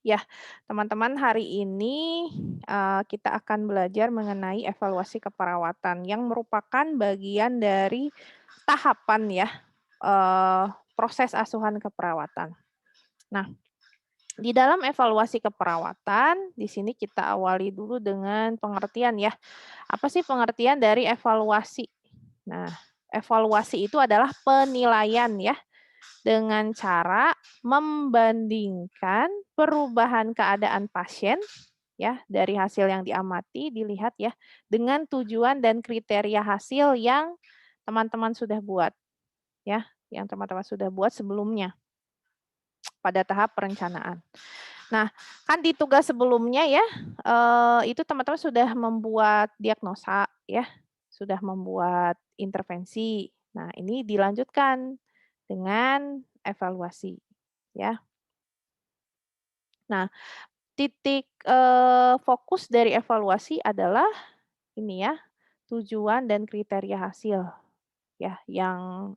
Ya, teman-teman hari ini, kita akan belajar mengenai evaluasi keperawatan yang merupakan bagian dari tahapan ya, proses asuhan keperawatan. Nah, di dalam evaluasi keperawatan, di sini kita awali dulu dengan pengertian ya. Apa sih pengertian dari evaluasi? Nah, evaluasi itu adalah penilaian ya, dengan cara membandingkan perubahan keadaan pasien ya, dari hasil yang diamati dilihat ya, dengan tujuan dan kriteria hasil yang teman-teman sudah buat ya, yang teman-teman sudah buat sebelumnya pada tahap perencanaan. Nah, kan di tugas sebelumnya ya, itu teman-teman sudah membuat diagnosa ya, sudah membuat intervensi. Nah, ini dilanjutkan dengan evaluasi ya. Nah, titik, fokus dari evaluasi adalah ini ya, tujuan dan kriteria hasil ya yang,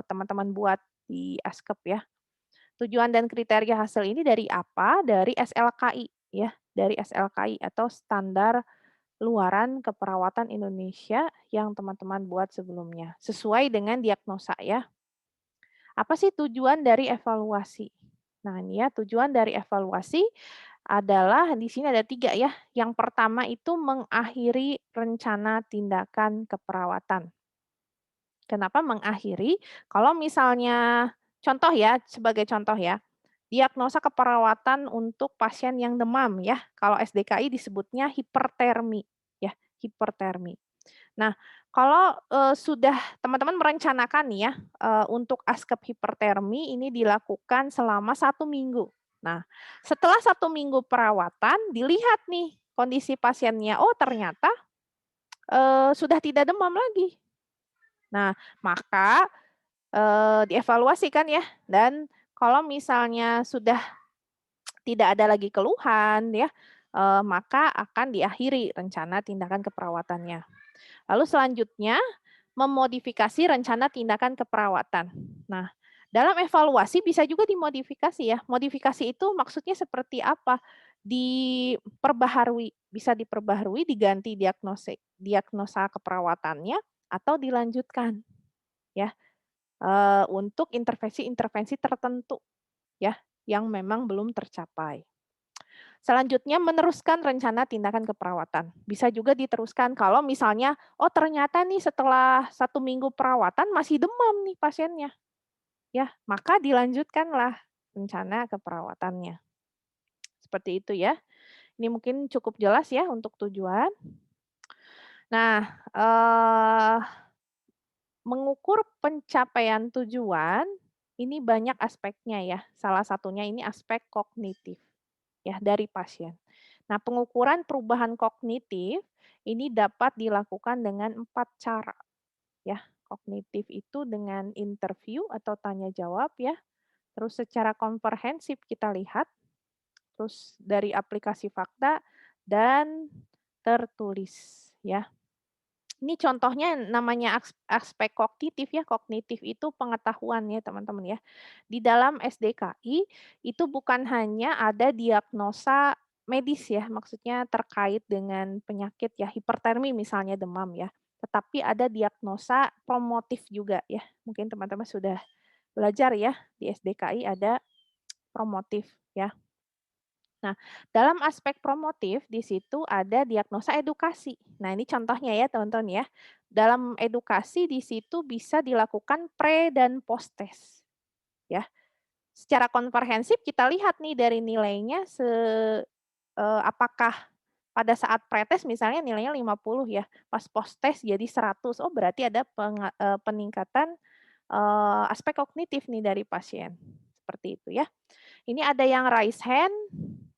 teman-teman buat di Askep ya. Tujuan dan kriteria hasil ini dari apa? Dari SLKI ya, dari SLKI atau Standar Luaran Keperawatan Indonesia yang teman-teman buat sebelumnya, sesuai dengan diagnosa ya. Apa sih tujuan dari evaluasi? Nah ini ya, tujuan dari evaluasi adalah di sini ada 3 ya. Yang pertama itu mengakhiri rencana tindakan keperawatan. Kenapa mengakhiri? Kalau misalnya contoh ya, sebagai contoh ya, diagnosa keperawatan untuk pasien yang demam ya, kalau SDKI disebutnya hipertermi ya, hipertermi. Nah, kalau, sudah teman-teman merencanakan nih ya, untuk askep hipertermi ini dilakukan selama 1 minggu. Nah, setelah 1 minggu perawatan dilihat nih kondisi pasiennya, oh ternyata, sudah tidak demam lagi. Nah, maka, dievaluasi kan ya, dan kalau misalnya sudah tidak ada lagi keluhan ya, maka akan diakhiri rencana tindakan keperawatannya. Lalu selanjutnya, memodifikasi rencana tindakan keperawatan. Nah, dalam evaluasi bisa juga dimodifikasi ya. Modifikasi itu maksudnya seperti apa? Diperbaharui, bisa diperbaharui, diganti diagnosa keperawatannya atau dilanjutkan ya, untuk intervensi-intervensi tertentu ya, yang memang belum tercapai. Selanjutnya meneruskan rencana tindakan keperawatan. Bisa juga diteruskan kalau misalnya, oh ternyata nih setelah 1 minggu perawatan masih demam nih pasiennya, ya maka dilanjutkanlah rencana keperawatannya. Seperti itu ya. Ini mungkin cukup jelas ya untuk tujuan. Nah, mengukur pencapaian tujuan, ini banyak aspeknya ya. Salah satunya ini aspek kognitif ya dari pasien. Nah, pengukuran perubahan kognitif ini dapat dilakukan dengan 4 cara ya. Kognitif itu dengan interview atau tanya jawab ya, terus secara komprehensif kita lihat, terus dari aplikasi fakta dan tertulis ya. Ini contohnya namanya aspek kognitif ya, kognitif itu pengetahuan ya teman-teman ya. Di dalam SDKI itu bukan hanya ada diagnosa medis ya, maksudnya terkait dengan penyakit ya, hipertermi misalnya demam ya, tetapi ada diagnosa promotif juga ya. Mungkin teman-teman sudah belajar ya, di SDKI ada promotif ya. Nah, dalam aspek promotif di situ ada diagnosa edukasi. Nah, ini contohnya ya teman-teman ya. Dalam edukasi di situ bisa dilakukan pre dan post test ya. Secara komprehensif kita lihat nih dari nilainya apakah pada saat pretest misalnya nilainya 50 ya, pas post test jadi 100, oh berarti ada peningkatan, aspek kognitif nih dari pasien, seperti itu ya. Ini ada yang raise hand,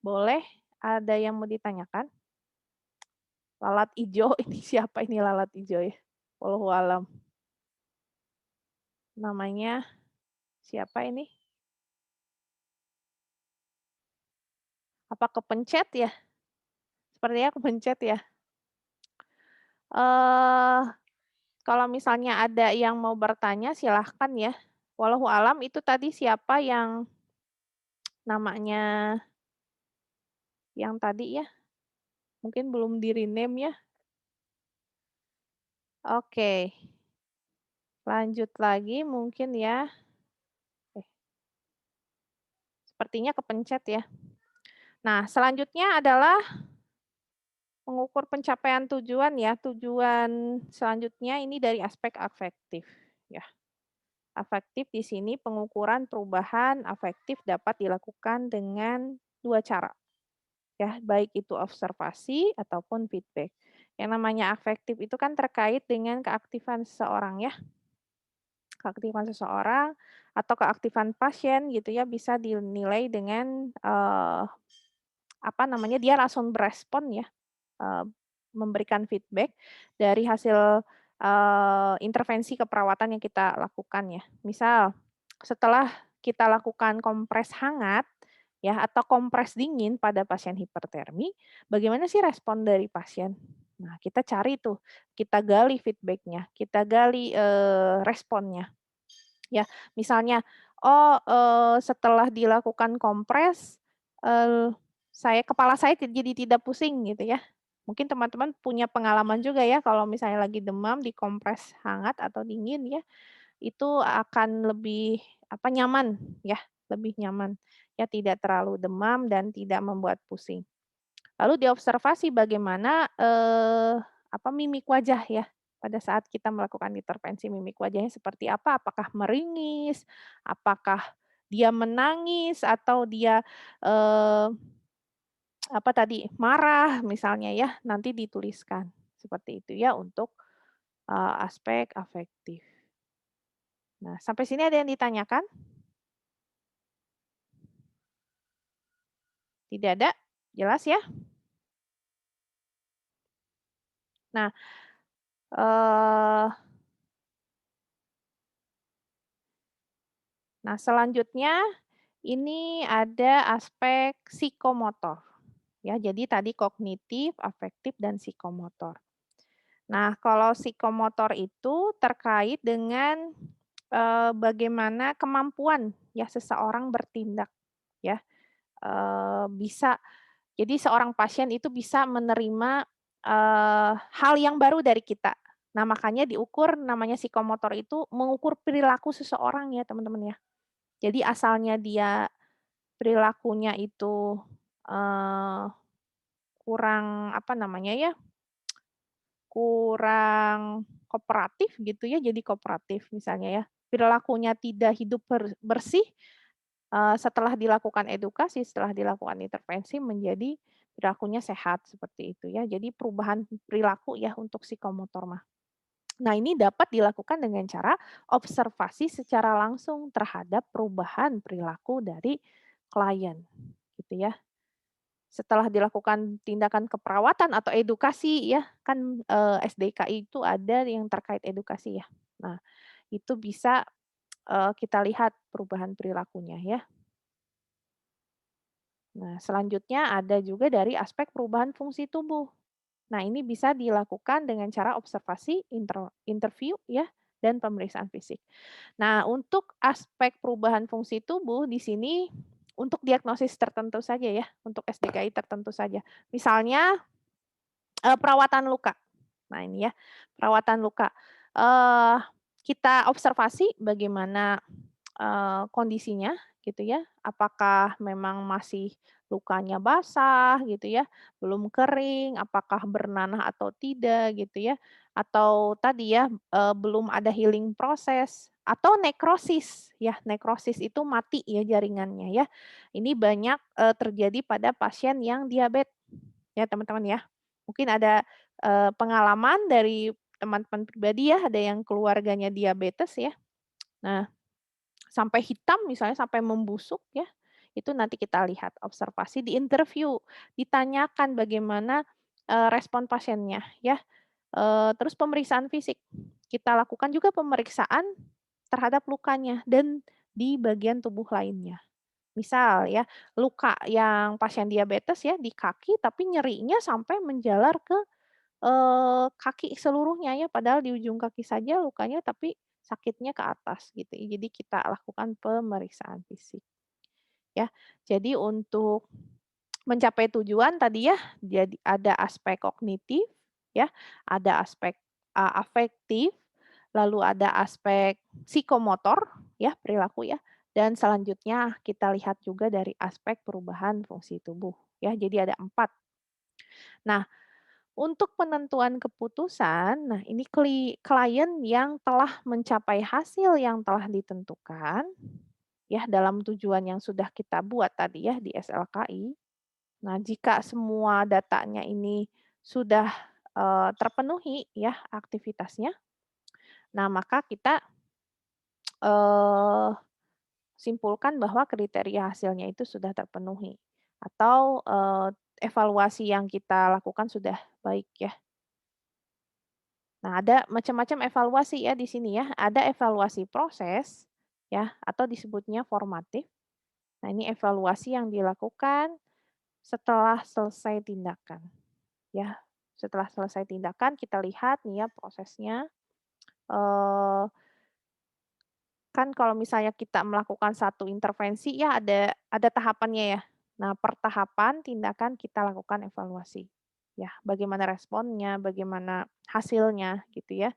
boleh, ada yang mau ditanyakan? Lalat ijo, ini siapa ini lalat ijo ya? Wallahualam. Namanya siapa ini? Apa kepencet ya? Sepertinya kepencet ya. Eee, kalau misalnya ada yang mau bertanya silahkan ya. Wallahualam itu tadi siapa yang namanya yang tadi ya, mungkin belum di-rename ya. Oke, lanjut lagi mungkin ya. Eh, sepertinya kepencet ya. Nah, selanjutnya adalah mengukur pencapaian tujuan ya. Tujuan selanjutnya ini dari aspek afektif ya. Afektif di sini pengukuran perubahan afektif dapat dilakukan dengan 2 cara ya, baik itu observasi ataupun feedback. Yang namanya afektif itu kan terkait dengan keaktifan seseorang ya, keaktifan seseorang atau keaktifan pasien gitu ya, bisa dinilai dengan, apa namanya, dia langsung berespon ya, eee, memberikan feedback dari hasil, intervensi keperawatan yang kita lakukan ya. Misal, setelah kita lakukan kompres hangat ya, atau kompres dingin pada pasien hipertermi, bagaimana sih respon dari pasien? Nah, kita cari tuh, kita gali feedback-nya, kita gali, responnya. Ya, misalnya, oh, setelah dilakukan kompres, eee, kepala saya jadi tidak pusing gitu ya. Mungkin teman-teman punya pengalaman juga ya kalau misalnya lagi demam dikompres hangat atau dingin ya, itu akan lebih, apa, nyaman ya, lebih nyaman. Ya tidak terlalu demam dan tidak membuat pusing. Lalu diobservasi bagaimana, apa, mimik wajah ya, pada saat kita melakukan intervensi mimik wajahnya seperti apa, apakah meringis, apakah dia menangis, atau dia, eee, apa tadi, marah misalnya ya, nanti dituliskan. Seperti itu ya untuk, aspek afektif. Nah, sampai sini ada yang ditanyakan? Tidak ada? Jelas ya? Nah, eee, selanjutnya ini ada aspek psikomotor, ya. Jadi tadi kognitif, afektif, dan psikomotor. Nah, kalau psikomotor itu terkait dengan, bagaimana kemampuan ya seseorang bertindak ya, bisa jadi seorang pasien itu bisa menerima, hal yang baru dari kita. Nah, makanya diukur namanya psikomotor itu mengukur perilaku seseorang ya, teman-teman ya. Jadi asalnya dia perilakunya itu, eee, kurang apa namanya ya, kurang kooperatif gitu ya, jadi kooperatif misalnya ya. Perilakunya tidak hidup bersih, setelah dilakukan edukasi, setelah dilakukan intervensi menjadi perilakunya sehat, seperti itu ya. Jadi perubahan perilaku ya untuk psikomotor mah. Nah, ini dapat dilakukan dengan cara observasi secara langsung terhadap perubahan perilaku dari klien, gitu ya. Setelah dilakukan tindakan keperawatan atau edukasi ya, kan, SDKI itu ada yang terkait edukasi ya. Nah, itu bisa, kita lihat perubahan perilakunya ya. Nah, selanjutnya ada juga dari aspek perubahan fungsi tubuh. Nah, ini bisa dilakukan dengan cara observasi, interview ya, dan pemeriksaan fisik. Nah, untuk aspek perubahan fungsi tubuh di sini untuk diagnosis tertentu saja ya, untuk SDKI tertentu saja. Misalnya, perawatan luka. Nah, ini ya, perawatan luka. Eee, kita observasi bagaimana, kondisinya gitu ya, apakah memang masih lukanya basah gitu ya, belum kering, apakah bernanah atau tidak gitu ya, atau tadi ya, belum ada healing proses atau nekrosis ya, nekrosis itu mati ya jaringannya ya. Ini banyak, terjadi pada pasien yang diabetes ya teman-teman ya. Mungkin ada, pengalaman dari teman-teman pribadi ya, ada yang keluarganya diabetes ya. Nah, sampai hitam misalnya, sampai membusuk ya, itu nanti kita lihat, observasi, diinterview, ditanyakan bagaimana, respon pasiennya ya, terus pemeriksaan fisik. Kita lakukan juga pemeriksaan terhadap lukanya dan di bagian tubuh lainnya. Misal ya, luka yang pasien diabetes ya di kaki, tapi nyerinya sampai menjalar ke, kaki seluruhnya ya, padahal di ujung kaki saja lukanya, tapi sakitnya ke atas gitu ya. Jadi kita lakukan pemeriksaan fisik ya. Jadi untuk mencapai tujuan tadi ya, jadi ada aspek kognitif ya, ada aspek, afektif, lalu ada aspek psikomotor ya, perilaku ya, dan selanjutnya kita lihat juga dari aspek perubahan fungsi tubuh ya, jadi ada 4. Nah, untuk penentuan keputusan, nah ini klien yang telah mencapai hasil yang telah ditentukan ya, dalam tujuan yang sudah kita buat tadi ya di SLKI. Nah, jika semua datanya ini sudah, terpenuhi ya aktivitasnya, nah maka kita, eee, simpulkan bahwa kriteria hasilnya itu sudah terpenuhi atau, evaluasi yang kita lakukan sudah baik ya. Nah, ada macam-macam evaluasi ya di sini ya, ada evaluasi proses ya atau disebutnya formatif. Nah, ini evaluasi yang dilakukan setelah selesai tindakan. Ya, setelah selesai tindakan kita lihat nih ya prosesnya, eee, kan kalau misalnya kita melakukan satu intervensi ya ada tahapannya ya. Nah, per tahapan tindakan kita lakukan evaluasi. Ya, bagaimana responnya, bagaimana hasilnya gitu ya.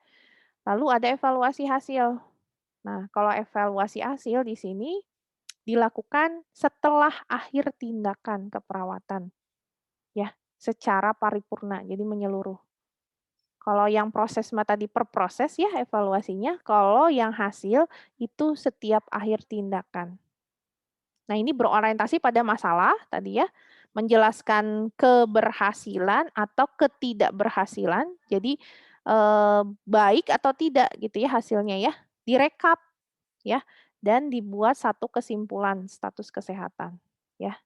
Lalu ada evaluasi hasil. Nah, kalau evaluasi hasil di sini dilakukan setelah akhir tindakan keperawatan ya, secara paripurna, jadi menyeluruh. Kalau yang proses mah tadi per proses ya evaluasinya, kalau yang hasil itu setiap akhir tindakan. Nah, ini berorientasi pada masalah tadi ya, menjelaskan keberhasilan atau ketidakberhasilan. Jadi, baik atau tidak gitu ya hasilnya ya, direkap ya, dan dibuat satu kesimpulan status kesehatan ya.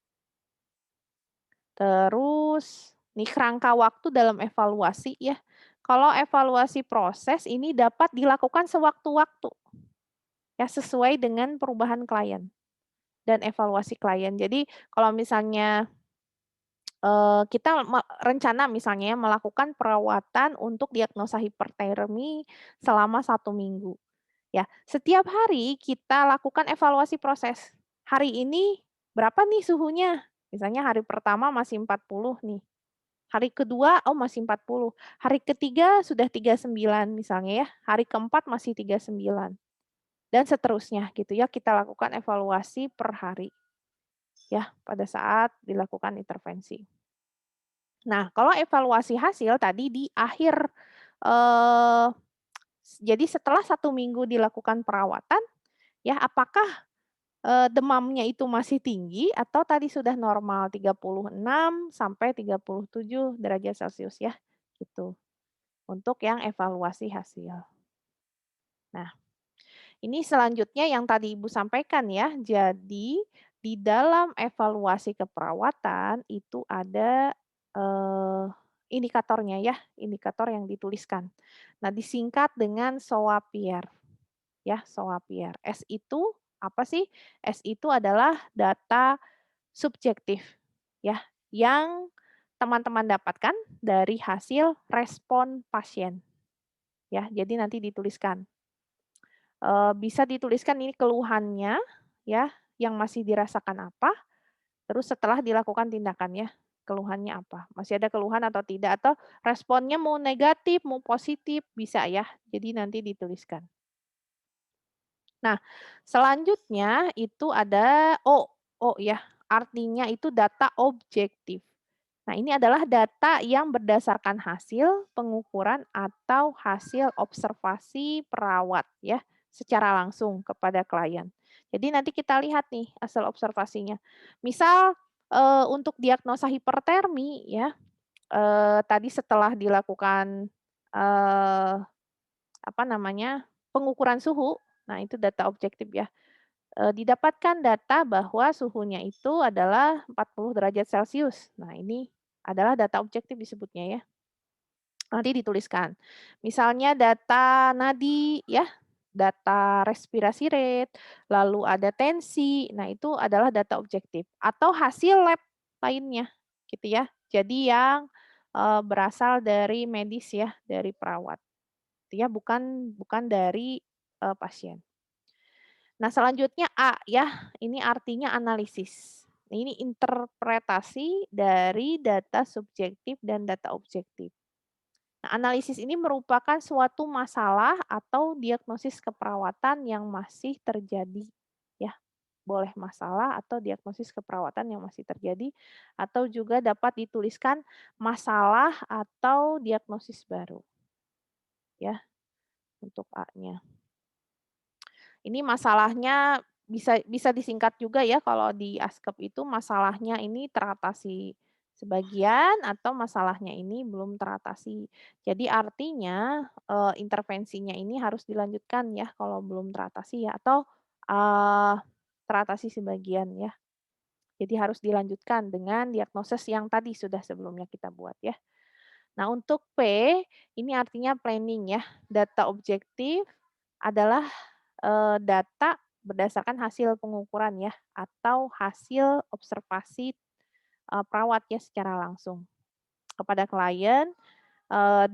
Terus nih kerangka waktu dalam evaluasi ya. Kalau evaluasi proses ini dapat dilakukan sewaktu-waktu ya sesuai dengan perubahan klien dan evaluasi klien. Jadi kalau misalnya, kita rencana misalnya ya melakukan perawatan untuk diagnosa hipertermi selama 1 minggu. Ya, setiap hari kita lakukan evaluasi proses. Hari ini berapa nih suhunya? Misalnya hari pertama masih 40 nih. Hari kedua, oh masih 40. Hari ketiga sudah 39 misalnya ya. Hari keempat masih 39. Dan seterusnya gitu ya. Kita lakukan evaluasi per hari ya pada saat dilakukan intervensi. Nah, kalau evaluasi hasil tadi di akhir, eee, jadi setelah 1 minggu dilakukan perawatan, ya apakah, demamnya itu masih tinggi atau tadi sudah normal 36 sampai 37 derajat Celcius ya, gitu, untuk yang evaluasi hasil. Nah, ini selanjutnya yang tadi Ibu sampaikan ya, jadi di dalam evaluasi keperawatan itu ada, eee, indikatornya ya, indikator yang dituliskan. Nah, disingkat dengan SOAPIR. Ya, SOAPIR. S itu apa sih? S itu adalah data subjektif ya, yang teman-teman dapatkan dari hasil respon pasien ya. Jadi nanti dituliskan, bisa dituliskan ini keluhannya ya, yang masih dirasakan apa, terus setelah dilakukan tindakan ya, keluhannya apa, masih ada keluhan atau tidak, atau responnya mau negatif, mau positif, bisa ya. Jadi nanti dituliskan. Nah, selanjutnya itu ada O, O ya, artinya itu data objektif. Nah, ini adalah data yang berdasarkan hasil pengukuran atau hasil observasi perawat ya, secara langsung kepada klien. Jadi nanti kita lihat nih hasil observasinya. Misal, untuk diagnosa hipertermi ya, tadi setelah dilakukan, apa namanya, pengukuran suhu, nah itu data objektif ya. Didapatkan data bahwa suhunya itu adalah 40 derajat Celcius. Nah, ini adalah data objektif disebutnya ya. Nanti dituliskan. Misalnya data nadi ya, data respirasi rate, lalu ada tensi. Nah, itu adalah data objektif atau hasil lab lainnya gitu ya. Jadi yang, berasal dari medis ya, dari perawat. Gitu ya, bukan bukan dari, pasien. Nah, selanjutnya A ya, ini artinya analisis. Ini interpretasi dari data subjektif dan data objektif. Nah, analisis ini merupakan suatu masalah atau diagnosis keperawatan yang masih terjadi, ya. Boleh masalah atau diagnosis keperawatan yang masih terjadi, atau juga dapat dituliskan masalah atau diagnosis baru, ya, untuk A-nya. Ini masalahnya bisa bisa disingkat juga ya kalau di ASKEP itu masalahnya ini teratasi sebagian atau masalahnya ini belum teratasi. Jadi artinya, intervensinya ini harus dilanjutkan ya kalau belum teratasi ya atau, eee, teratasi sebagian ya. Jadi harus dilanjutkan dengan diagnosis yang tadi sudah sebelumnya kita buat ya. Nah untuk P, ini artinya planning ya. Data objektif adalah, data berdasarkan hasil pengukuran ya, atau hasil observasi, perawat ya secara langsung kepada klien,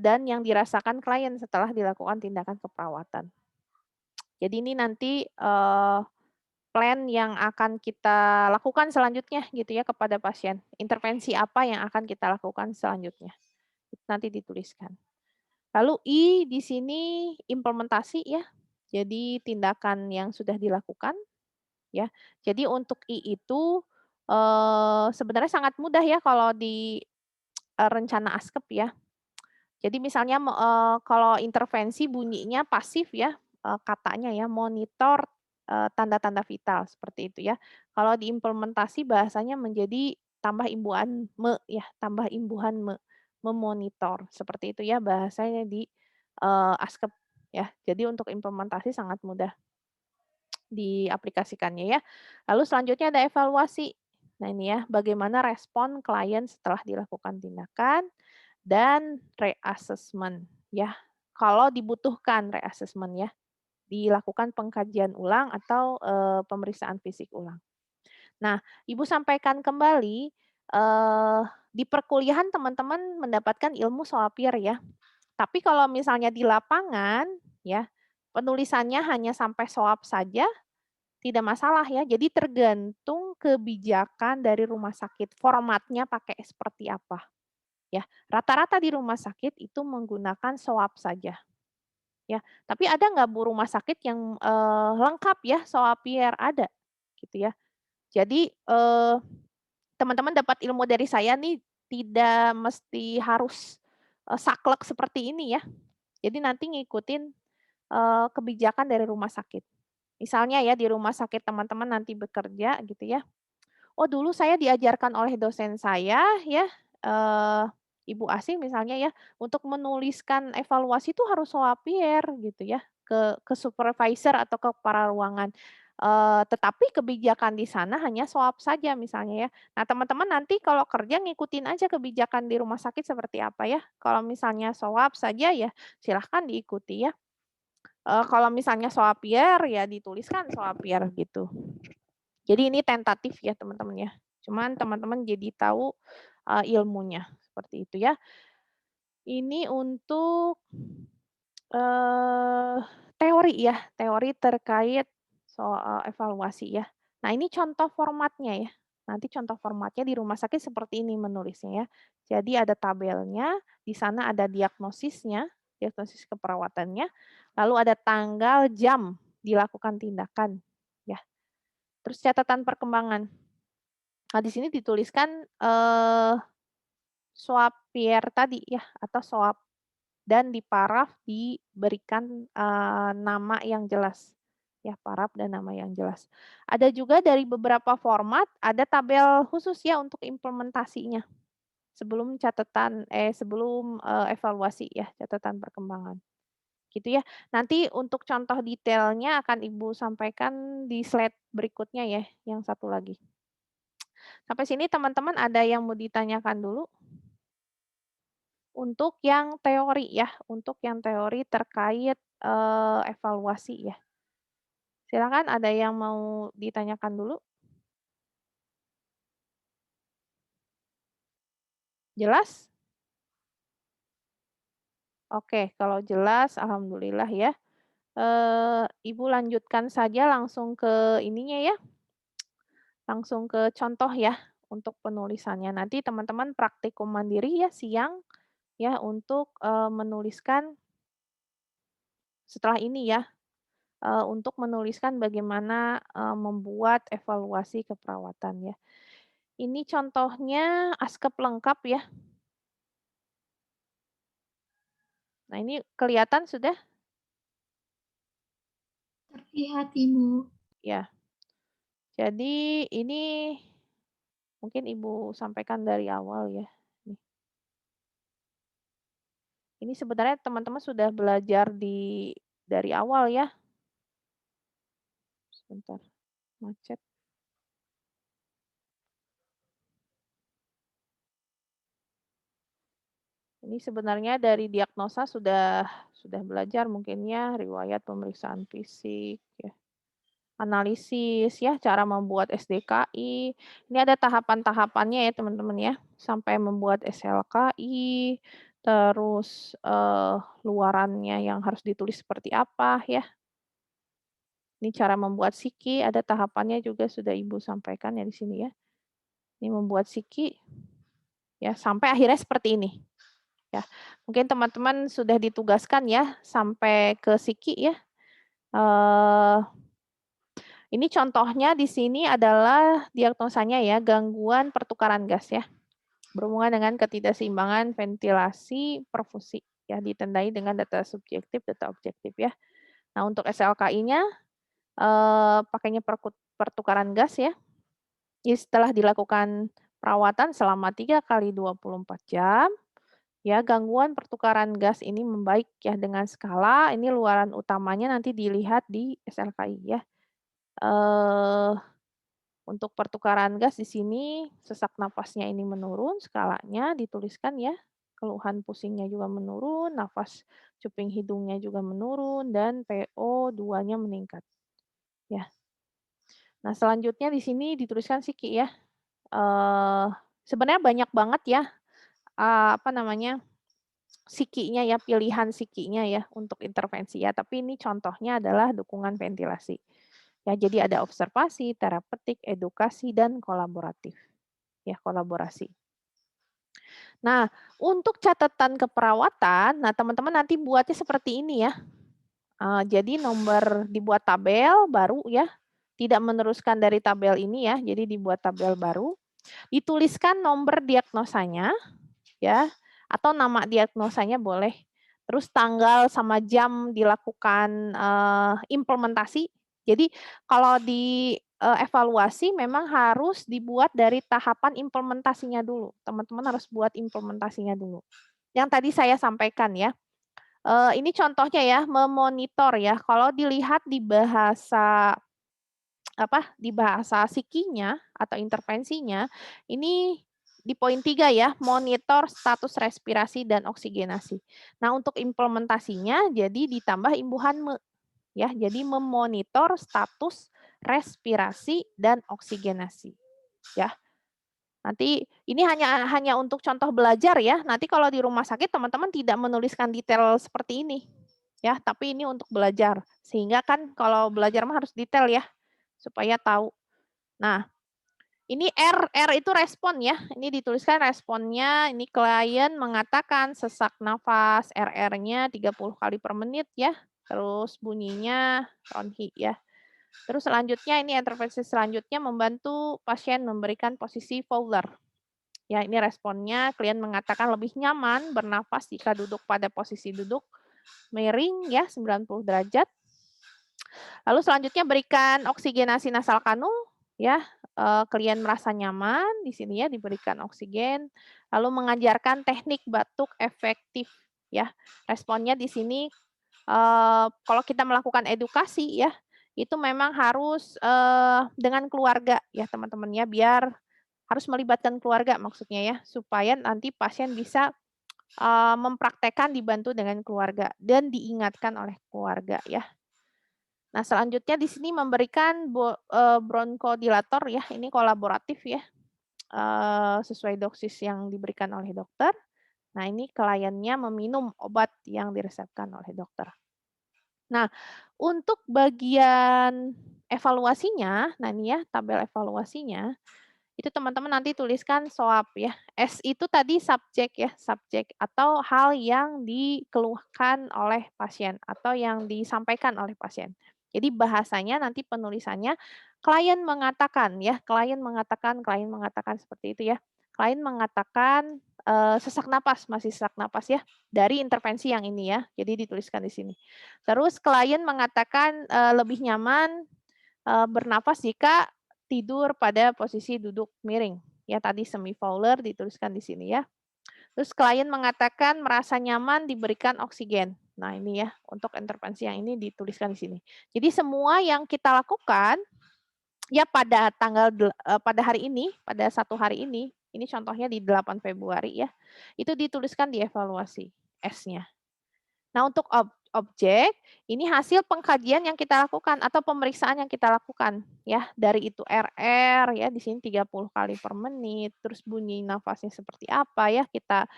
dan yang dirasakan klien setelah dilakukan tindakan keperawatan. Jadi ini nanti, plan yang akan kita lakukan selanjutnya gitu ya kepada pasien. Intervensi apa yang akan kita lakukan selanjutnya, itu nanti dituliskan. Lalu I di sini implementasi ya, jadi tindakan yang sudah dilakukan ya. Jadi untuk I itu, sebenarnya sangat mudah ya kalau di, rencana ASKEP ya. Jadi misalnya kalau intervensi bunyinya pasif ya, katanya ya, monitor, tanda-tanda vital seperti itu ya. Kalau diimplementasi bahasanya menjadi tambah imbuhan "me" ya, tambah imbuhan "me", memonitor, seperti itu ya bahasanya di, ASKEP ya. Jadi untuk implementasi sangat mudah diaplikasikannya ya. Lalu selanjutnya ada evaluasi. Nah ini ya, bagaimana respon klien setelah dilakukan tindakan dan reassessment ya. Kalau dibutuhkan reassessment ya, dilakukan pengkajian ulang atau, pemeriksaan fisik ulang. Nah, Ibu sampaikan kembali, di perkuliahan teman-teman mendapatkan ilmu soal peer ya. Tapi kalau misalnya di lapangan ya, penulisannya hanya sampai soal saja tidak masalah ya, jadi tergantung kebijakan dari rumah sakit, formatnya pakai seperti apa, ya. Rata-rata di rumah sakit itu menggunakan SOAP saja, ya. Tapi ada nggak Bu rumah sakit yang, lengkap ya SOAPier? Ada, gitu ya. Jadi, teman-teman dapat ilmu dari saya nih tidak mesti harus, saklek seperti ini ya. Jadi nanti ngikutin, kebijakan dari rumah sakit. Misalnya ya di rumah sakit teman-teman nanti bekerja gitu ya, oh dulu saya diajarkan oleh dosen saya ya, eee, ibu asing misalnya ya, untuk menuliskan evaluasi itu harus soapier gitu ya, ke supervisor atau ke para ruangan. Tetapi kebijakan di sana hanya soap saja misalnya ya. Nah teman-teman nanti kalau kerja ngikutin aja kebijakan di rumah sakit seperti apa ya. Kalau misalnya soap saja ya silahkan diikuti ya. Kalau misalnya soapier ya dituliskan soapier gitu. Jadi ini tentatif ya teman-teman ya. Cuman teman-teman jadi tahu, ilmunya, seperti itu ya. Ini untuk, eee, teori ya, teori terkait soal evaluasi ya. Nah ini contoh formatnya ya, nanti contoh formatnya di rumah sakit seperti ini menulisnya ya. Jadi ada tabelnya, di sana ada diagnosisnya, diagnosis keperawatannya, lalu ada tanggal, jam dilakukan tindakan, ya. Terus catatan perkembangan. Nah, di sini dituliskan, Soapier tadi ya, atau soap dan di paraf diberikan, nama yang jelas, ya paraf dan nama yang jelas. Ada juga dari beberapa format, ada tabel khusus ya untuk implementasinya, sebelum, evaluasi ya, catatan perkembangan, gitu ya. Nanti untuk contoh detailnya akan Ibu sampaikan di slide berikutnya ya, yang satu lagi. Sampai sini teman-teman ada yang mau ditanyakan dulu? Untuk yang teori ya, untuk yang teori terkait, evaluasi ya. Silakan ada yang mau ditanyakan dulu? Jelas? Oke, kalau jelas alhamdulillah ya. Ibu lanjutkan saja langsung ke ininya ya, langsung ke contoh ya untuk penulisannya. Nanti teman-teman praktikum mandiri ya siang ya untuk, menuliskan setelah ini ya, untuk menuliskan bagaimana, membuat evaluasi keperawatan ya. Ini contohnya askep lengkap ya. Nah ini kelihatan sudah? Terlihat Ibu. Ya. Jadi ini mungkin Ibu sampaikan dari awal ya. Nih, ini sebenarnya teman-teman sudah belajar dari awal ya. Sebentar, macet. Ini sebenarnya dari diagnosa sudah belajar mungkin ya, riwayat pemeriksaan fisik ya, analisis ya, cara membuat SDKI. Ini ada tahapan-tahapannya ya teman-teman ya, sampai membuat SLKI, terus, luarannya yang harus ditulis seperti apa ya. Ini cara membuat SIKI, ada tahapannya juga sudah Ibu sampaikan ya di sini ya. Ini membuat SIKI, ya sampai akhirnya seperti ini. Ya, mungkin teman-teman sudah ditugaskan ya sampai ke SIKI ya. Ini contohnya di sini adalah diagnosanya ya, gangguan pertukaran gas ya, berhubungan dengan ketidakseimbangan ventilasi perfusi ya, ditandai dengan data subjektif, data objektif ya. Nah, untuk SLKI-nya pakainya pertukaran gas ya. Jadi setelah dilakukan perawatan selama 3 kali 24 jam, ya gangguan pertukaran gas ini membaik ya dengan skala, ini luaran utamanya nanti dilihat di SLKI ya. Eee, untuk pertukaran gas di sini sesak napasnya ini menurun, skalanya dituliskan ya, keluhan pusingnya juga menurun, nafas cuping hidungnya juga menurun, dan PO2-nya meningkat, ya. Nah selanjutnya di sini dituliskan SIKI ya, eee, sebenarnya banyak banget ya, apa namanya, SIKI-nya ya, pilihan SIKI-nya ya untuk intervensi ya, tapi ini contohnya adalah dukungan ventilasi. Ya, jadi ada observasi, terapeutik, edukasi, dan kolaboratif. Ya, kolaborasi. Nah, untuk catatan keperawatan, nah teman-teman nanti buatnya seperti ini ya. Jadi nomor dibuat tabel baru ya, tidak meneruskan dari tabel ini ya, jadi dibuat tabel baru, dituliskan nomor diagnosanya ya, atau nama diagnosanya boleh. Terus tanggal sama jam dilakukan, implementasi. Jadi kalau di, evaluasi memang harus dibuat dari tahapan implementasinya dulu. Teman-teman harus buat implementasinya dulu. Yang tadi saya sampaikan ya. Ini contohnya ya, memonitor ya. Kalau dilihat di bahasa di bahasa SIKI-nya atau intervensinya, ini di poin 3 ya, monitor status respirasi dan oksigenasi. Nah, untuk implementasinya jadi ditambah imbuhan ya, jadi memonitor status respirasi dan oksigenasi, ya. Nanti ini hanya untuk contoh belajar ya, nanti kalau di rumah sakit teman-teman tidak menuliskan detail seperti ini, ya, tapi ini untuk belajar. Sehingga kan kalau belajar mah harus detail ya, supaya tahu. Nah, ini R itu respon ya, ini dituliskan responnya, ini klien mengatakan sesak nafas, RR-nya 30 kali per menit ya, terus bunyinya ronhi ya. Terus selanjutnya ini intervensi selanjutnya membantu pasien memberikan posisi Fowler. Ya, ini responnya klien mengatakan lebih nyaman bernafas jika duduk pada posisi duduk miring ya 90 derajat. Lalu selanjutnya berikan oksigenasi nasal kanul ya, klien merasa nyaman di sini ya diberikan oksigen, lalu mengajarkan teknik batuk efektif ya. Responnya di sini, kalau kita melakukan edukasi ya, itu memang harus, dengan keluarga ya teman-teman ya, biar harus melibatkan keluarga maksudnya ya, supaya nanti pasien bisa, mempraktekkan dibantu dengan keluarga dan diingatkan oleh keluarga ya. Nah, selanjutnya di sini memberikan bronkodilator ya, ini kolaboratif ya, sesuai dosis yang diberikan oleh dokter. Nah, ini kliennya meminum obat yang diresepkan oleh dokter. Nah, untuk bagian evaluasinya, nah ini ya tabel evaluasinya, itu teman-teman nanti tuliskan SOAP ya. S itu tadi subjek ya, subjek atau hal yang dikeluhkan oleh pasien atau yang disampaikan oleh pasien. Jadi bahasanya nanti penulisannya klien mengatakan seperti itu ya. Klien mengatakan sesak napas, masih sesak napas ya, dari intervensi yang ini ya. Jadi dituliskan di sini. Terus klien mengatakan lebih nyaman bernafas jika tidur pada posisi duduk miring. Ya tadi semi fowler dituliskan di sini ya. Terus klien mengatakan merasa nyaman diberikan oksigen. Nah ini ya untuk intervensi yang ini dituliskan di sini. Jadi semua yang kita lakukan ya pada pada hari ini, pada satu hari ini contohnya di 8 Februari ya, itu dituliskan di evaluasi S-nya. Nah, untuk objek, ini hasil pengkajian yang kita lakukan atau pemeriksaan yang kita lakukan ya. Dari itu RR ya di sini 30 kali per menit, terus bunyi nafasnya seperti apa ya kita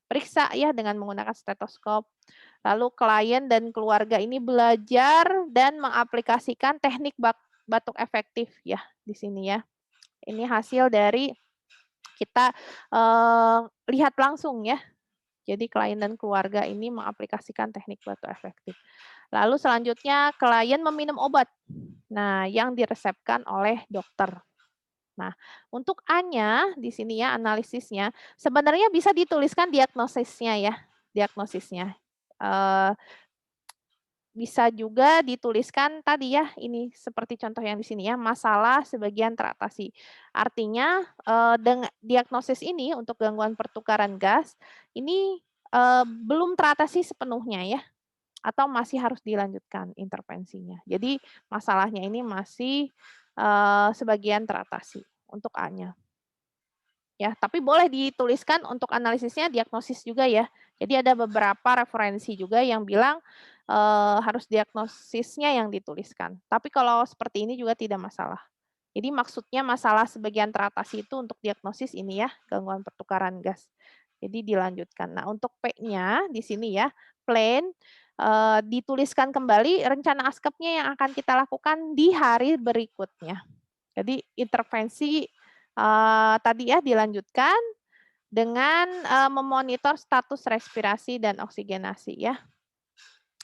periksa ya dengan menggunakan stetoskop. Lalu klien dan keluarga ini belajar dan mengaplikasikan teknik batuk efektif ya di sini ya. Ini hasil dari kita lihat langsung ya. Jadi klien dan keluarga ini mengaplikasikan teknik batuk efektif. Lalu selanjutnya klien meminum obat. Nah, yang diresepkan oleh dokter. Nah, untuk A-nya di sini ya analisisnya sebenarnya bisa dituliskan diagnosisnya ya, diagnosisnya. Bisa juga dituliskan tadi ya, ini seperti contoh yang di sini ya, masalah sebagian teratasi. Artinya dengan diagnosis ini untuk gangguan pertukaran gas ini belum teratasi sepenuhnya ya, atau masih harus dilanjutkan intervensinya. Jadi masalahnya ini masih sebagian teratasi untuk A-nya. Ya, tapi boleh dituliskan untuk analisisnya diagnosis juga ya. Jadi ada beberapa referensi juga yang bilang harus diagnosisnya yang dituliskan. Tapi kalau seperti ini juga tidak masalah. Jadi maksudnya masalah sebagian teratasi itu untuk diagnosis ini ya, gangguan pertukaran gas. Jadi dilanjutkan. Nah, untuk P-nya di sini ya, plan dituliskan kembali rencana askepnya yang akan kita lakukan di hari berikutnya. Jadi intervensi tadi ya dilanjutkan dengan memonitor status respirasi dan oksigenasi ya.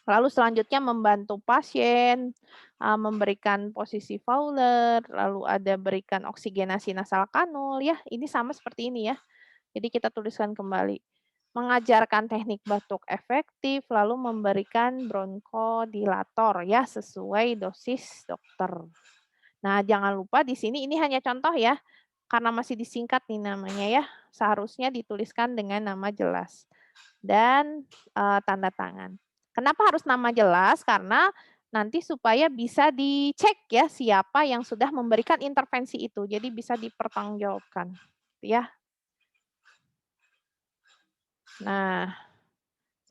Lalu selanjutnya membantu pasien, memberikan posisi Fowler, lalu ada berikan oksigenasi nasal kanul ya. Ini sama seperti ini ya. Jadi kita tuliskan kembali. Mengajarkan teknik batuk efektif, lalu memberikan bronkodilator ya sesuai dosis dokter. Nah, jangan lupa di sini ini hanya contoh ya. Karena masih disingkat nih namanya ya, seharusnya dituliskan dengan nama jelas dan tanda tangan. Kenapa harus nama jelas? Karena nanti supaya bisa dicek ya siapa yang sudah memberikan intervensi itu. Jadi bisa dipertanggungjawabkan. Ya. Nah,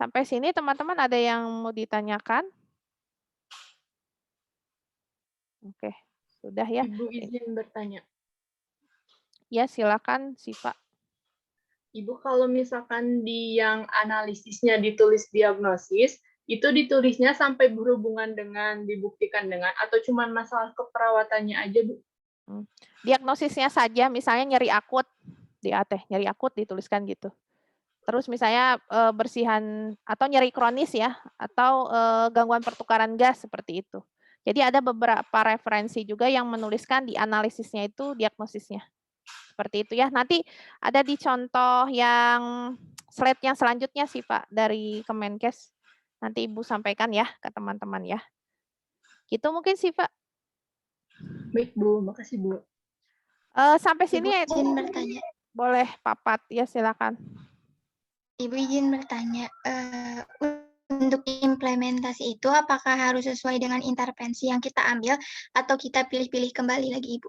sampai sini teman-teman ada yang mau ditanyakan? Oke, sudah ya. Ibu izin bertanya. Ya, silakan Siva. Ibu, kalau misalkan di yang analisisnya ditulis diagnosis, itu ditulisnya sampai berhubungan dengan dibuktikan dengan, atau cuma masalah keperawatannya aja, Bu? Diagnosisnya saja, misalnya nyeri akut, nyeri akut dituliskan gitu. Terus misalnya bersihan atau nyeri kronis ya, atau gangguan pertukaran gas seperti itu. Jadi ada beberapa referensi juga yang menuliskan di analisisnya itu diagnosisnya. Seperti itu ya. Nanti ada di contoh yang slide yang selanjutnya sih Pak dari Kemenkes. Nanti Ibu sampaikan ya ke teman-teman ya. Gitu mungkin sih Pak. Baik, Bu. Makasih, Bu. Sampai sini Ibu ya. izin bertanya. Boleh papat ya silakan. Ibu izin bertanya, untuk implementasi itu apakah harus sesuai dengan intervensi yang kita ambil atau kita pilih-pilih kembali lagi, Ibu?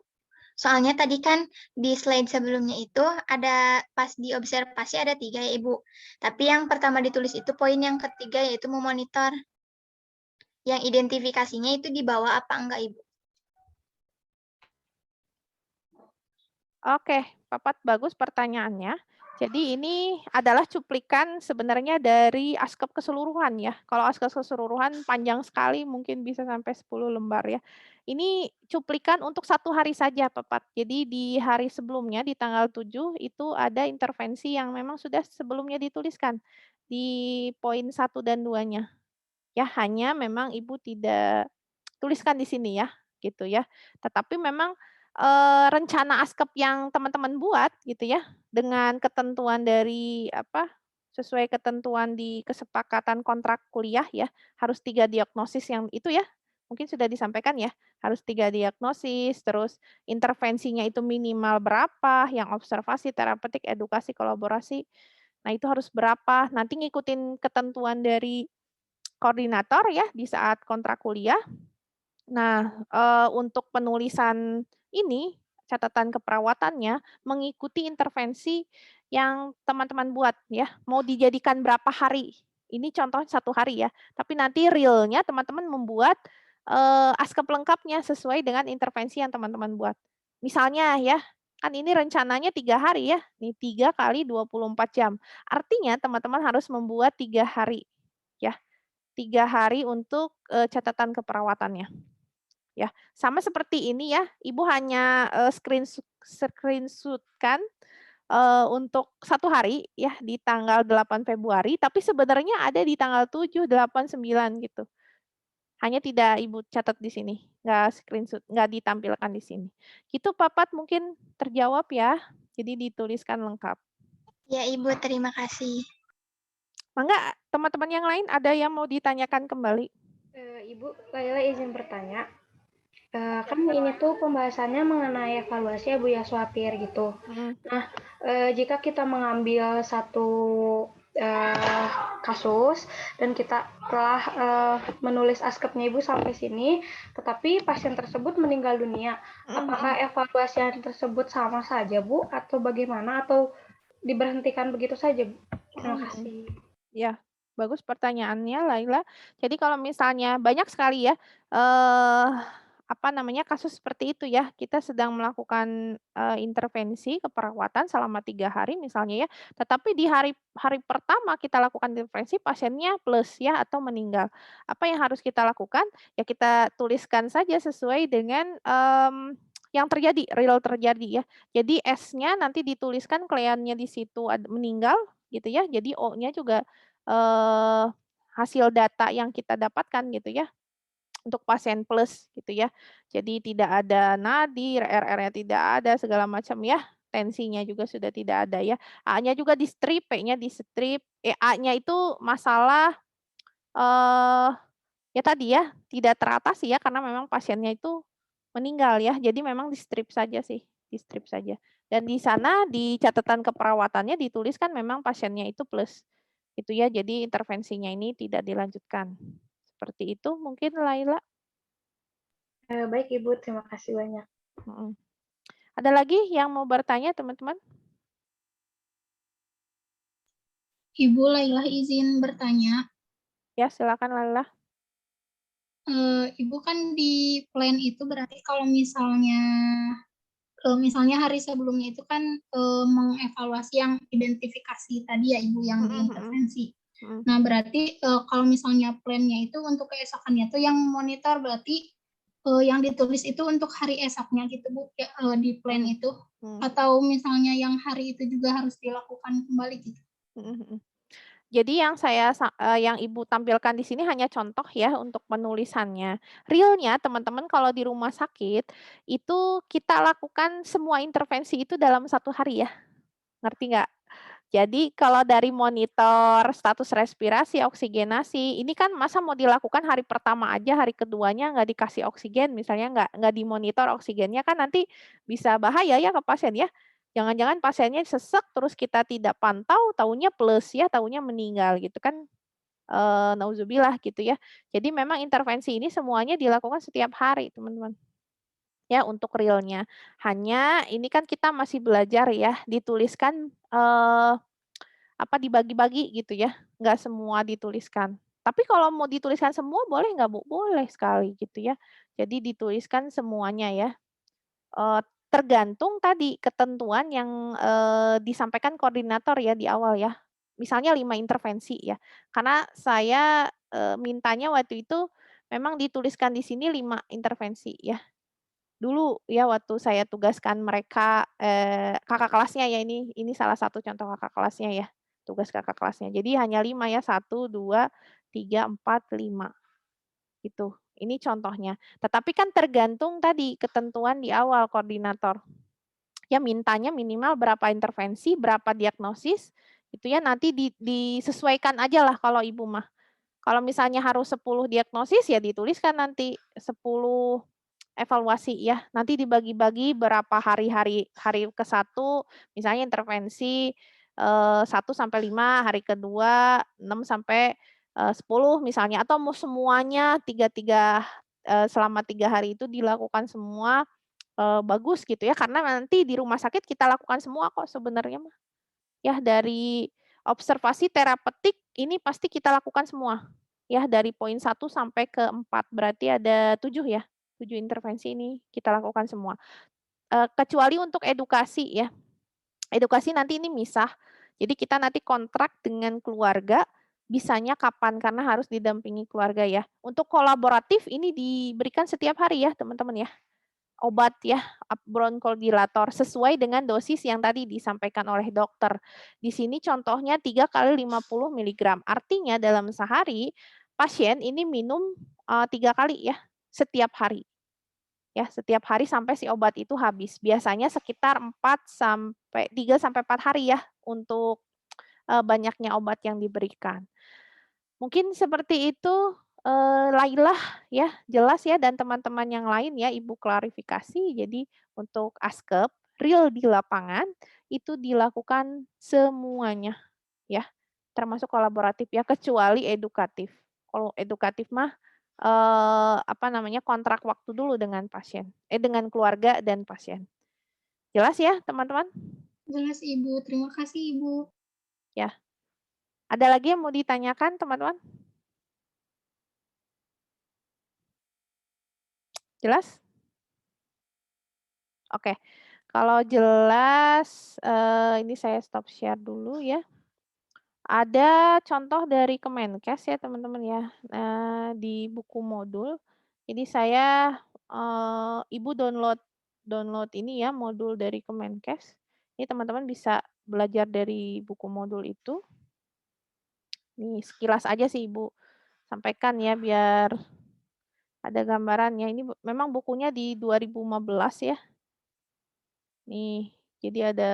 Soalnya tadi kan di slide sebelumnya itu ada pas di observasi ada 3 ya, Ibu. Tapi yang pertama ditulis itu poin yang ketiga yaitu memonitor. Yang identifikasinya itu dibawa apa enggak, Ibu? Oke, Papat bagus pertanyaannya. Jadi ini adalah cuplikan sebenarnya dari askep keseluruhan ya. Kalau askep keseluruhan panjang sekali, mungkin bisa sampai 10 lembar ya. Ini cuplikan untuk 1 hari saja, Papat. Jadi di hari sebelumnya, di tanggal 7, itu ada intervensi yang memang sudah sebelumnya dituliskan di poin 1 dan 2-nya. Ya, hanya memang Ibu tidak tuliskan di sini ya, gitu ya. Tetapi memang, rencana askep yang teman-teman buat gitu ya, dengan ketentuan dari apa, sesuai ketentuan di kesepakatan kontrak kuliah ya, harus 3 diagnosis yang itu ya, mungkin sudah disampaikan ya, harus 3 diagnosis, terus intervensinya itu minimal berapa, yang observasi, terapeutik, edukasi, kolaborasi. Nah, itu harus berapa, nanti ngikutin ketentuan dari koordinator ya, di saat kontrak kuliah. Nah, untuk penulisan ini, catatan keperawatannya, mengikuti intervensi yang teman-teman buat ya, mau dijadikan berapa hari. Ini contoh 1 hari ya, tapi nanti realnya teman-teman membuat, askep lengkapnya sesuai dengan intervensi yang teman-teman buat. Misalnya ya, kan ini rencananya 3 hari ya, nih 3 kali 24 jam. Artinya teman-teman harus membuat 3 hari ya, 3 hari untuk, catatan keperawatannya. Ya, sama seperti ini ya, Ibu hanya, screenshot-kan, untuk 1 hari ya, di tanggal 8 Februari, tapi sebenarnya ada di tanggal 7, 8, 9 gitu. Hanya tidak Ibu catat di sini, nggak screenshot, nggak ditampilkan di sini. Gitu Papat mungkin terjawab ya, jadi dituliskan lengkap. Ya, Ibu, terima kasih. Mangga teman-teman yang lain ada yang mau ditanyakan kembali? Ibu, Laila izin bertanya. Kan ini tuh pembahasannya mengenai evaluasi ya Bu ya, Swapir gitu. Nah, jika kita mengambil satu kasus dan kita telah menulis askepnya Ibu sampai sini, tetapi pasien tersebut meninggal dunia, apakah evaluasi yang tersebut sama saja Bu, atau bagaimana, atau diberhentikan begitu saja Bu? Terima kasih. Ya, bagus pertanyaannya Laila. Jadi kalau misalnya banyak sekali ya, apa namanya, kasus seperti itu ya, kita sedang melakukan, intervensi keperawatan selama 3 hari misalnya ya, tetapi di hari hari pertama kita lakukan intervensi pasiennya plus ya atau meninggal. Apa yang harus kita lakukan? Ya kita tuliskan saja sesuai dengan, yang terjadi, real terjadi ya. Jadi S-nya nanti dituliskan kliennya di situ meninggal gitu ya, jadi O-nya juga hasil data yang kita dapatkan gitu ya, untuk pasien plus gitu ya. Jadi tidak ada nadi, RR-nya tidak ada, segala macam ya, tensinya juga sudah tidak ada ya. A-nya juga di-strip, P-nya di-strip, A-nya itu masalah, eee, ya tadi ya, tidak teratasi ya, karena memang pasiennya itu meninggal ya, jadi memang di-strip saja sih, di-strip saja. Dan di sana di catatan keperawatannya dituliskan memang pasiennya itu plus. Itu ya, jadi intervensinya ini tidak dilanjutkan. Seperti itu mungkin Laila? Baik Ibu, terima kasih banyak. Ada lagi yang mau bertanya teman-teman? Ibu Laila izin bertanya. Ya, silakan Laila. Ibu kan di plan itu berarti kalau misalnya hari sebelumnya itu kan mengevaluasi yang identifikasi tadi ya Ibu yang diintervensi. Nah berarti kalau misalnya plannya itu untuk keesokannya tuh yang monitor berarti yang ditulis itu untuk hari esoknya gitu Bu ya, di plan itu atau misalnya yang hari itu juga harus dilakukan kembali gitu. Jadi yang Ibu tampilkan di sini hanya contoh ya untuk penulisannya. Realnya teman-teman kalau di rumah sakit, itu kita lakukan semua intervensi itu dalam 1 hari ya. Ngerti nggak? Jadi kalau dari monitor status respirasi, oksigenasi, ini kan masa mau dilakukan hari pertama aja, hari keduanya nggak dikasih oksigen, misalnya nggak dimonitor oksigennya, kan nanti bisa bahaya ya ke pasien ya. Jangan-jangan pasiennya sesek, terus kita tidak pantau, taunya plus ya, taunya meninggal gitu kan, nauzubillah gitu ya. Jadi memang intervensi ini semuanya dilakukan setiap hari teman-teman. Ya untuk realnya. Hanya ini kan kita masih belajar ya, dituliskan, dibagi-bagi gitu ya, nggak semua dituliskan. Tapi kalau mau dituliskan semua boleh nggak Bu? Boleh sekali gitu ya. Jadi dituliskan semuanya ya. tergantung tadi ketentuan yang disampaikan koordinator ya di awal ya. Misalnya 5 intervensi ya. Karena saya mintanya waktu itu memang dituliskan di sini 5 intervensi ya. Dulu ya waktu saya tugaskan mereka kakak kelasnya ya, ini salah satu contoh kakak kelasnya ya. Tugas kakak kelasnya. Jadi hanya 5 ya, 1, 2, 3, 4, 5. Itu. Ini contohnya. Tetapi kan tergantung tadi ketentuan di awal koordinator. Ya mintanya minimal berapa intervensi, berapa diagnosis, itu ya nanti disesuaikan aja lah kalau Ibu mah. Kalau misalnya harus 10 diagnosis ya dituliskan nanti 10 evaluasi ya. Nanti dibagi-bagi berapa hari ke-1 misalnya intervensi 1 sampai 5, hari kedua 6 sampai 10 misalnya, atau mau semuanya selama 3 hari itu dilakukan semua bagus gitu ya, karena nanti di rumah sakit kita lakukan semua kok sebenarnya mah. Ya dari observasi terapeutik ini pasti kita lakukan semua. Ya dari poin 1 sampai ke 4 berarti ada 7 ya. 7 intervensi ini kita lakukan semua. Kecuali untuk edukasi ya. Edukasi nanti ini misah. Jadi kita nanti kontrak dengan keluarga bisanya kapan karena harus didampingi keluarga ya. Untuk kolaboratif ini diberikan setiap hari ya, teman-teman ya. Obat ya, bronchodilator sesuai dengan dosis yang tadi disampaikan oleh dokter. Di sini contohnya 3 kali 50 mg. Artinya dalam sehari pasien ini minum 3 kali ya, setiap hari. Ya, setiap hari sampai si obat itu habis. Biasanya sekitar 3 sampai 4 hari ya untuk banyaknya obat yang diberikan. Mungkin seperti itu Lailah ya, jelas ya dan teman-teman yang lain ya Ibu klarifikasi. Jadi untuk askep real di lapangan itu dilakukan semuanya ya, termasuk kolaboratif ya kecuali edukatif. Kalau edukatif mah kontrak waktu dulu dengan pasien, dengan keluarga dan pasien. Jelas ya teman-teman? Jelas Ibu, terima kasih Ibu. Ya. Ada lagi yang mau ditanyakan teman-teman? Jelas? Oke. Kalau jelas, ini saya stop share dulu ya. Ada contoh dari Kemenkes ya teman-teman ya, di buku modul. Jadi saya, Ibu download ini ya modul dari Kemenkes. Ini teman-teman bisa belajar dari buku modul itu. Nih sekilas aja sih Ibu sampaikan ya biar ada gambarannya. Ini memang bukunya di 2015 ya. Nih, jadi ada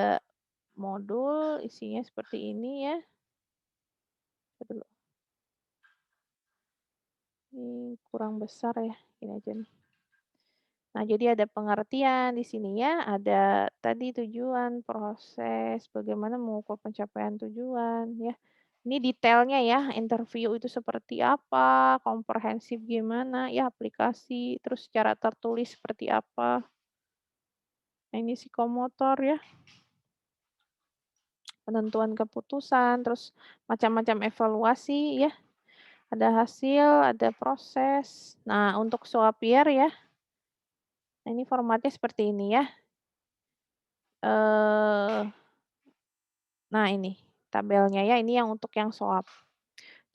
modul isinya seperti ini ya. Dulu. Ini kurang besar ya, ini aja nih. Nah, jadi ada pengertian di sini ya, ada tadi tujuan, proses, bagaimana mengukur pencapaian tujuan ya. Ini detailnya ya, interview itu seperti apa, komprehensif gimana, ya aplikasi, terus secara tertulis seperti apa. Nah, ini psikomotor ya. Penentuan keputusan, terus macam-macam evaluasi ya. Ada hasil, ada proses. Nah, untuk Swappier ya. Nah, ini formatnya seperti ini ya. Nah, ini tabelnya ya. Ini yang untuk yang swab.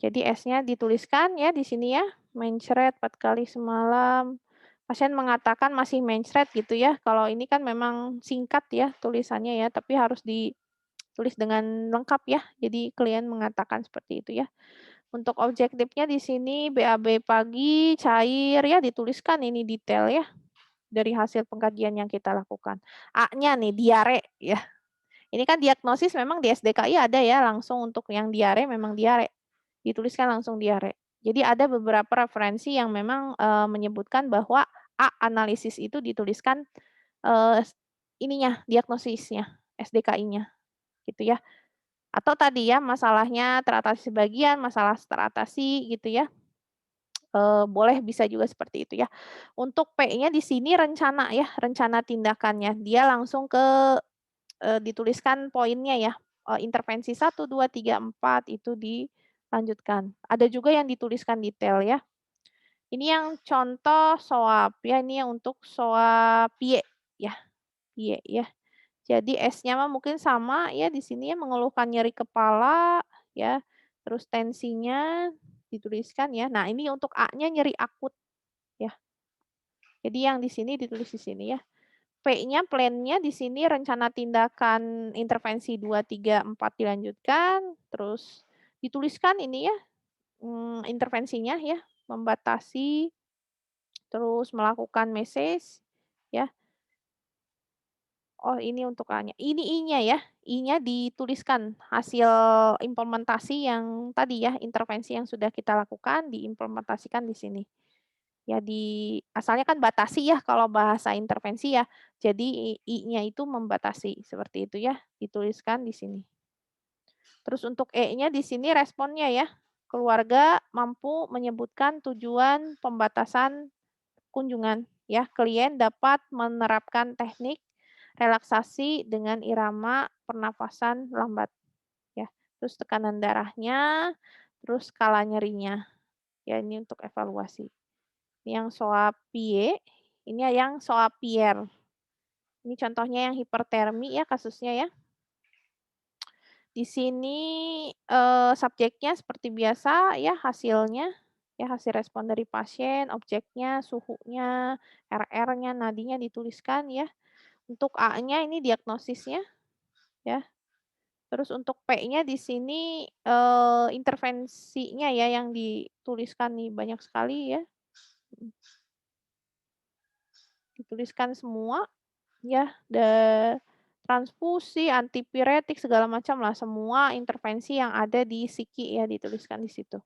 Jadi S-nya dituliskan ya di sini ya. Mencret 4 kali semalam. Pasien mengatakan masih mencret gitu ya. Kalau ini kan memang singkat ya tulisannya ya, tapi harus ditulis dengan lengkap ya. Jadi klien mengatakan seperti itu ya. Untuk objektifnya di sini BAB pagi, cair ya dituliskan ini detail ya. Dari hasil pengkajian yang kita lakukan. A-nya nih diare ya. Ini kan diagnosis memang di SDKI ada ya langsung untuk yang diare memang diare. Dituliskan langsung diare. Jadi ada beberapa referensi yang memang menyebutkan bahwa A analisis itu dituliskan ininya diagnosisnya, SDKI-nya gitu ya. Atau tadi ya masalahnya teratasi sebagian, masalah teratasi gitu ya. Boleh bisa juga seperti itu ya. Untuk P-nya di sini rencana ya, rencana tindakannya. Dia langsung ke dituliskan poinnya ya. Intervensi 1, 2, 3, 4 itu dilanjutkan. Ada juga yang dituliskan detail ya. Ini yang contoh SOAP ya, ini yang untuk SOAP Y ya. piye ya. Jadi S-nya mah mungkin sama ya di sini ya, mengeluhkan nyeri kepala ya, terus tensinya dituliskan ya. Nah, ini untuk A-nya nyeri akut ya. Jadi yang di sini ditulis di sini ya. P-nya plan-nya di sini rencana tindakan intervensi 2, 3, 4 dilanjutkan, terus dituliskan ini ya, intervensinya ya, membatasi, terus melakukan message ya. Oh, ini untuk A-nya. Ini I-nya ya. I-nya dituliskan hasil implementasi yang tadi ya, intervensi yang sudah kita lakukan diimplementasikan di sini. Ya asalnya kan batasi ya kalau bahasa intervensi ya. Jadi I-nya itu membatasi seperti itu ya, dituliskan di sini. Terus untuk E-nya di sini responnya ya. Keluarga mampu menyebutkan tujuan pembatasan kunjungan ya. Klien dapat menerapkan teknik relaksasi dengan irama pernafasan lambat ya. Terus tekanan darahnya, terus skala nyerinya. Ya ini untuk evaluasi. Yang soal PIE, ini yang soal Pierre. Ini contohnya yang hipertermi ya kasusnya ya. Di sini subjeknya seperti biasa ya hasilnya. Ya hasil respon dari pasien, objeknya, suhunya, RR-nya, nadinya dituliskan ya. Untuk A-nya ini diagnosisnya ya. Terus untuk P-nya di sini intervensinya ya yang dituliskan nih banyak sekali ya. Dituliskan semua ya, transfusi, antipiretik segala macam lah, semua intervensi yang ada di psiki ya dituliskan di situ.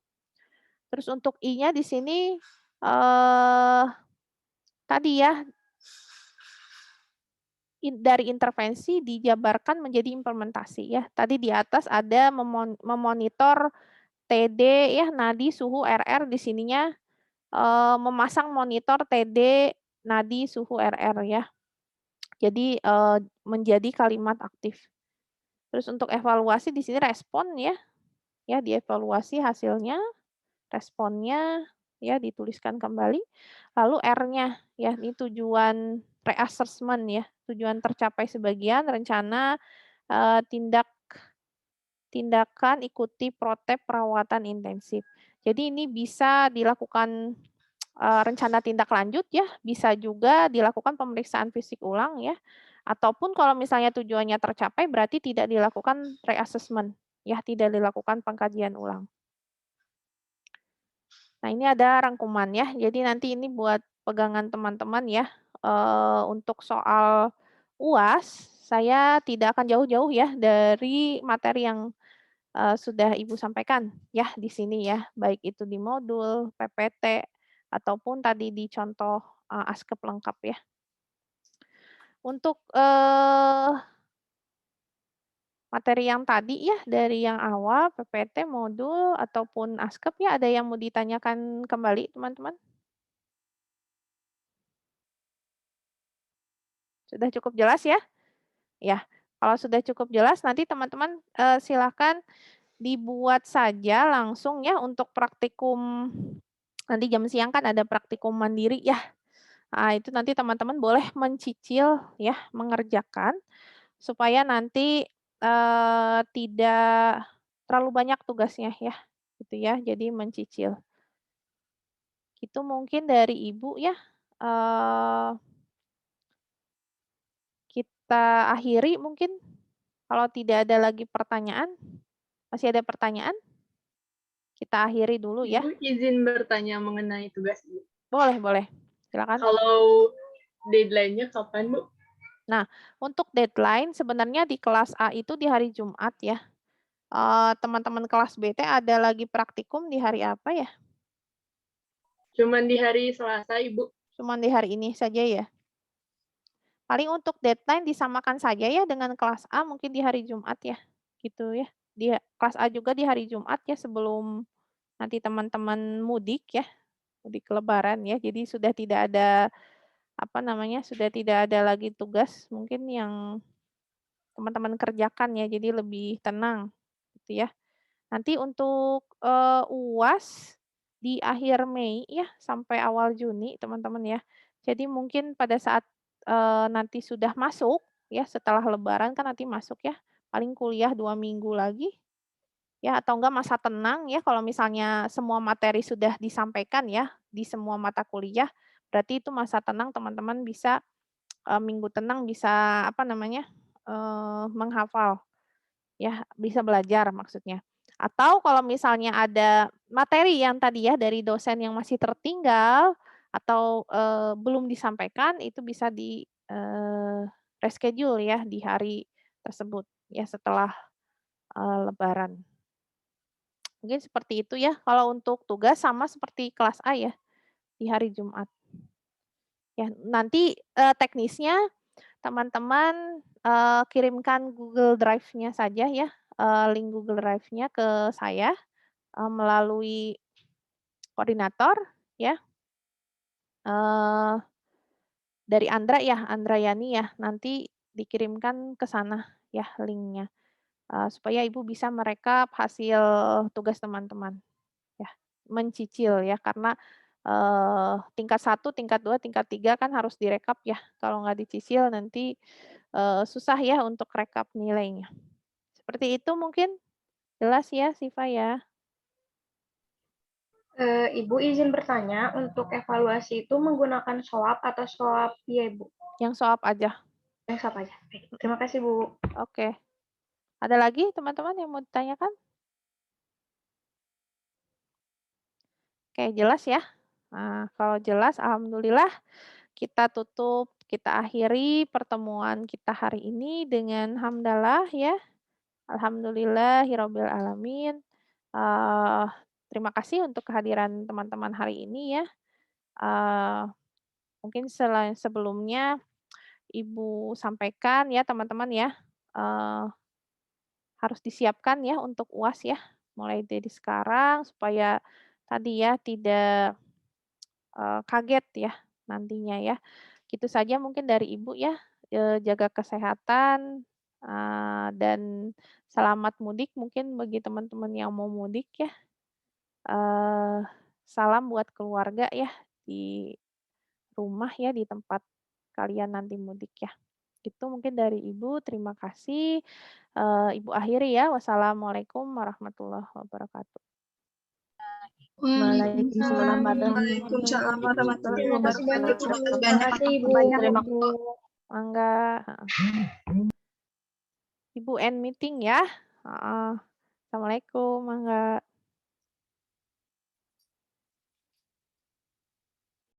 Terus untuk I-nya di sini tadi ya dari intervensi dijabarkan menjadi implementasi ya. Tadi di atas ada memonitor TD ya, nadi, suhu, RR di sininya memasang monitor TD, nadi, suhu, RR ya. Jadi menjadi kalimat aktif. Terus untuk evaluasi di sini respon ya. Ya, dievaluasi hasilnya, responnya ya dituliskan kembali. Lalu R-nya ya, ini tujuan reassessment ya, tujuan tercapai sebagian, rencana tindakan ikuti protap perawatan intensif. Jadi ini bisa dilakukan rencana tindak lanjut ya, bisa juga dilakukan pemeriksaan fisik ulang ya. Ataupun kalau misalnya tujuannya tercapai berarti tidak dilakukan reassessment ya, tidak dilakukan pengkajian ulang. Nah, ini ada rangkuman ya. Jadi nanti ini buat pegangan teman-teman ya. Untuk soal UAS, saya tidak akan jauh-jauh ya dari materi yang sudah Ibu sampaikan ya di sini ya, baik itu di modul, PPT, ataupun tadi di contoh ASKEP lengkap ya. Untuk materi yang tadi ya, dari yang awal, PPT, modul, ataupun ASKEP ya, ada yang mau ditanyakan kembali teman-teman? Sudah cukup jelas ya? Ya, kalau sudah cukup jelas nanti teman-teman silakan dibuat saja langsung ya untuk praktikum. Nanti jam siang kan ada praktikum mandiri ya. Nah, itu nanti teman-teman boleh mencicil ya, mengerjakan supaya nanti tidak terlalu banyak tugasnya ya, gitu ya. Jadi mencicil. Itu mungkin dari Ibu ya. Kita akhiri mungkin kalau tidak ada lagi pertanyaan. Masih ada pertanyaan? Kita akhiri dulu ya. Ibu izin bertanya mengenai tugas Ibu. Boleh, boleh. Silakan. Kalau deadline-nya kapan, Bu? Nah, untuk deadline sebenarnya di kelas A itu di hari Jumat ya. Teman-teman kelas B ada lagi praktikum di hari apa ya? Cuman di hari Selasa, Ibu. Cuman di hari ini saja ya. Paling untuk deadline disamakan saja ya dengan kelas A mungkin di hari Jumat ya. Gitu ya. Di kelas A juga di hari Jumat ya sebelum nanti teman-teman mudik ya. Mudik lebaran ya. Jadi sudah tidak ada sudah tidak ada lagi tugas mungkin yang teman-teman kerjakan ya. Jadi lebih tenang gitu ya. Nanti untuk UAS di akhir Mei ya sampai awal Juni teman-teman ya. Jadi mungkin pada saat nanti sudah masuk, ya setelah lebaran kan nanti masuk ya, paling kuliah 2 minggu lagi, ya atau enggak masa tenang ya, kalau misalnya semua materi sudah disampaikan ya, di semua mata kuliah, berarti itu masa tenang teman-teman bisa, minggu tenang bisa, apa namanya, menghafal, ya, bisa belajar maksudnya. Atau kalau misalnya ada materi yang tadi ya dari dosen yang masih tertinggal atau, belum disampaikan itu bisa di, reschedule ya di hari tersebut ya setelah, lebaran. Mungkin seperti itu ya kalau untuk tugas sama seperti kelas A ya, di hari Jumat. Ya nanti, teknisnya teman-teman, kirimkan Google Drive-nya saja ya, link Google Drive-nya ke saya, melalui koordinator ya, eee, dari Andra ya, Andrayani ya, nanti dikirimkan ke sana ya link-nya, supaya Ibu bisa merekap hasil tugas teman-teman ya, mencicil ya karena, tingkat 1, tingkat 2, tingkat 3 kan harus direkap ya, kalau nggak dicicil nanti, susah ya untuk rekap nilainya. Seperti itu mungkin, jelas ya Siva ya? Ibu izin bertanya, untuk evaluasi itu menggunakan SOAP atau SOAP ya, Ibu? Yang soal aja. Yang SOAP aja. Baik, terima kasih, Bu. Oke. Ada lagi teman-teman yang mau ditanyakan? Oke, jelas ya? Nah, kalau jelas alhamdulillah kita tutup, kita akhiri pertemuan kita hari ini dengan hamdalah ya. Alhamdulillahirabbil alamin. Eee, terima kasih untuk kehadiran teman-teman hari ini ya. Mungkin sebelumnya Ibu sampaikan ya teman-teman ya, eee, harus disiapkan ya untuk UAS ya, mulai dari sekarang supaya tadi ya tidak, kaget ya nantinya ya. Gitu saja mungkin dari Ibu ya, jaga kesehatan, dan selamat mudik mungkin bagi teman-teman yang mau mudik ya. Eee, salam buat keluarga ya di rumah ya, di tempat kalian nanti mudik ya. Itu mungkin dari Ibu, terima kasih. Ibu akhiri ya, wassalamualaikum warahmatullahi wabarakatuh. Waalaikumsalam Waalaikumsalam warahmatullahi Terima kasih banyak, wabarakatuh. Ibu. Dan Terima kasih, Ibu. terima Bu, mangga, Ibu end meeting ya. Heeh. Assalamualaikum, mangga.